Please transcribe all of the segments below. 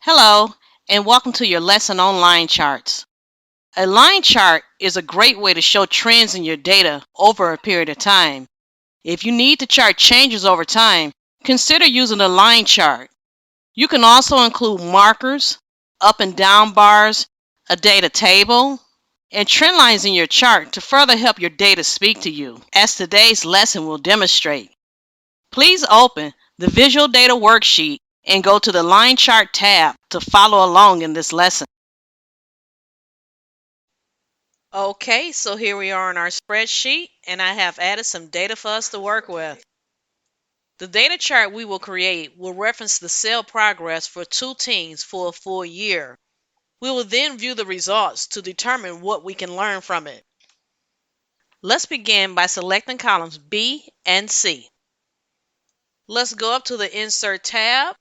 Hello, and welcome to your lesson on line charts. A line chart is a great way to show trends in your data over a period of time. If you need to chart changes over time, consider using a line chart. You can also include markers, up and down bars, a data table, and trend lines in your chart to further help your data speak to you, as today's lesson will demonstrate. Please open the Visual Data Worksheet and go to the Line Chart tab to follow along in this lesson. Okay, so here we are in our spreadsheet, and I have added some data for us to work with. The data chart we will create will reference the sale progress for two teams for a full year. We will then view the results to determine what we can learn from it. Let's begin by selecting columns B and C. Let's go up to the Insert tab.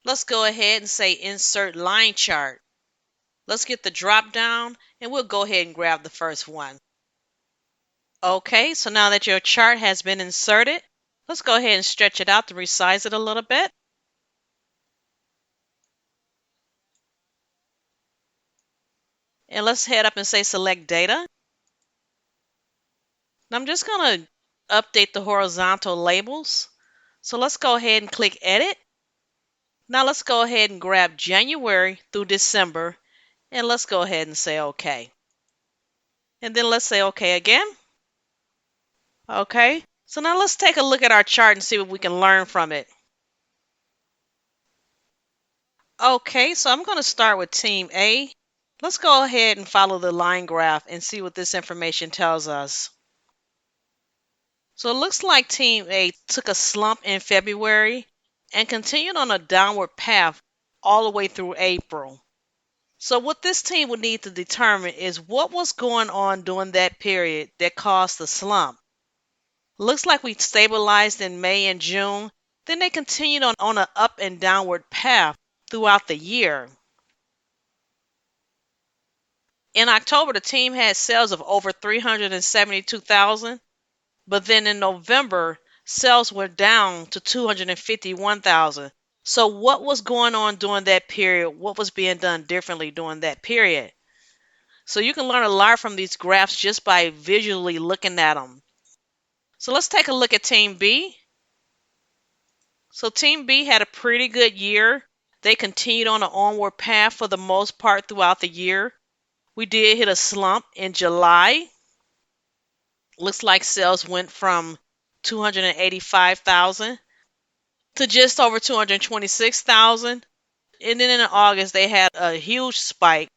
Let's go ahead and say Insert Line Chart. Let's get the drop down, and we'll go ahead and grab the first one. Okay, so now that your chart has been inserted, let's go ahead and stretch it out to resize it a little bit. And let's head up and say select data. Now I'm just going to update the horizontal labels. So let's go ahead and click edit. Now let's go ahead and grab January through December, and let's go ahead and say OK. And then let's say OK again. Okay, so now let's take a look at our chart and see what we can learn from it. Okay, so I'm going to start with Team A. Let's go ahead and follow the line graph and see what this information tells us. So it looks like Team A took a slump in February and continued on a downward path all the way through April. So what this team would need to determine is what was going on during that period that caused the slump. Looks like we stabilized in May and June, then they continued on an up and downward path throughout the year. In October, the team had sales of over 372,000, but then in November, sales were down to 251,000. So what was going on during that period? What was being done differently during that period? So you can learn a lot from these graphs just by visually looking at them. So let's take a look at Team B. So Team B had a pretty good year. They continued on an onward path for the most part throughout the year. We did hit a slump in July. Looks like sales went from 285,000 to just over 226,000. And then in August, they had a huge spike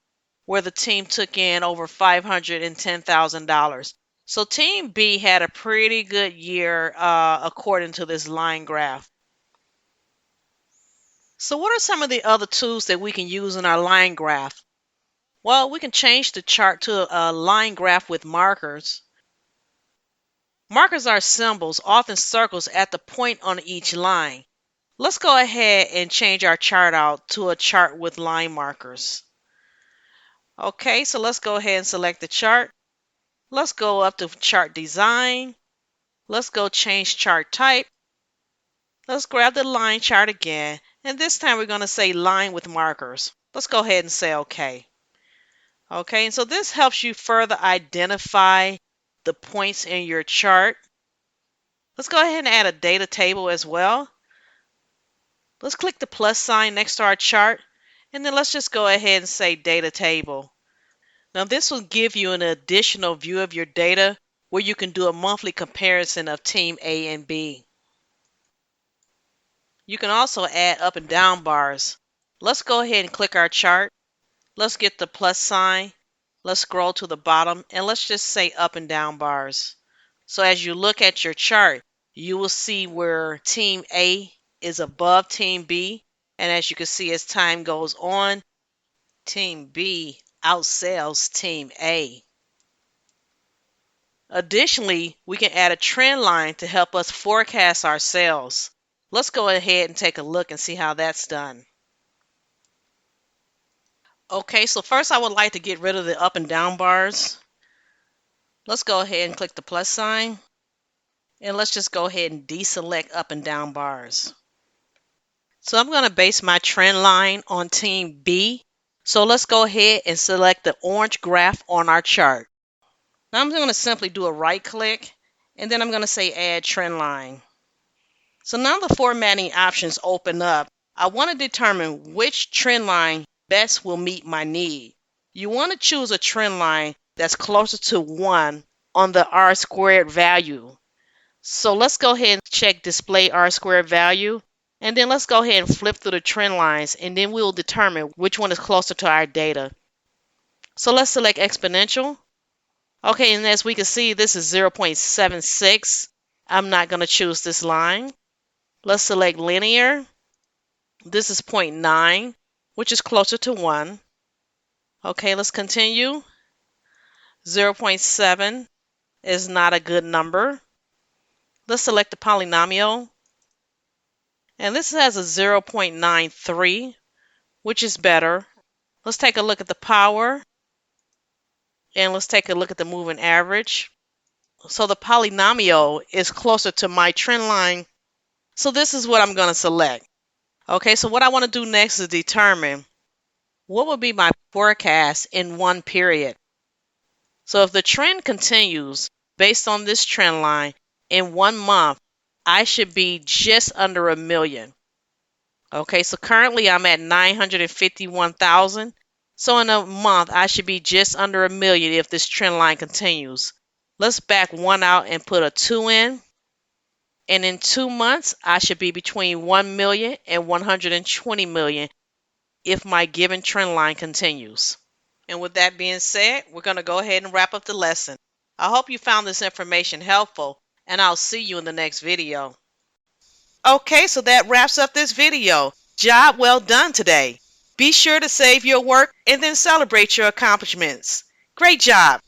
where the team took in over $510,000. So Team B had a pretty good year according to this line graph. So what are some of the other tools that we can use in our line graph? Well, we can change the chart to a line graph with markers. Markers are symbols, often circles, at the point on each line. Let's go ahead and change our chart out to a chart with line markers. Okay, so let's go ahead and select the chart. Let's go up to chart design. Let's go change chart type. Let's grab the line chart again, and this time we're going to say line with markers. Let's go ahead and say OK. Okay, and so this helps you further identify the points in your chart. Let's go ahead and add a data table as well. Let's click the plus sign next to our chart, and then let's just go ahead and say data table. Now this will give you an additional view of your data where you can do a monthly comparison of team A and B. You can also add up and down bars. Let's go ahead and click our chart. Let's get the plus sign. Let's scroll to the bottom and let's just say up and down bars. So as you look at your chart, you will see where team A is above team B. And as you can see, as time goes on, team B outsells team A. Additionally, we can add a trend line to help us forecast our sales. Let's go ahead and take a look and see how that's done. Okay, so first I would like to get rid of the up and down bars. Let's go ahead and click the plus sign. And let's just go ahead and deselect up and down bars. So I'm going to base my trend line on team B. So let's go ahead and select the orange graph on our chart. Now I'm going to simply do a right click and then I'm going to say add trend line. So now the formatting options open up. I want to determine which trend line best will meet my need. You want to choose a trend line that's closer to 1 on the R squared value. So let's go ahead and check display R squared value. And then let's go ahead and flip through the trend lines and then we'll determine which one is closer to our data. So let's select exponential. Okay, and as we can see, this is 0.76. I'm not going to choose this line. Let's select linear. This is zero point 0.9, which is closer to 1. Okay, let's continue. 0.7 is not a good number. Let's select the polynomial. And this has a 0.93, which is better. Let's take a look at the power. And let's take a look at the moving average. So the polynomial is closer to my trend line. So this is what I'm going to select. Okay, so what I want to do next is determine what would be my forecast in one period. So if the trend continues based on this trend line, in 1 month, I should be just under a million. Okay, so currently I'm at 951,000. So in a month, I should be just under a million if this trend line continues. Let's back 1 out and put a 2 in. And in 2 months, I should be between 1 million and 120 million if my given trend line continues. And with that being said, we're going to go ahead and wrap up the lesson. I hope you found this information helpful, and I'll see you in the next video. Okay, so that wraps up this video. Job well done today. Be sure to save your work and then celebrate your accomplishments. Great job.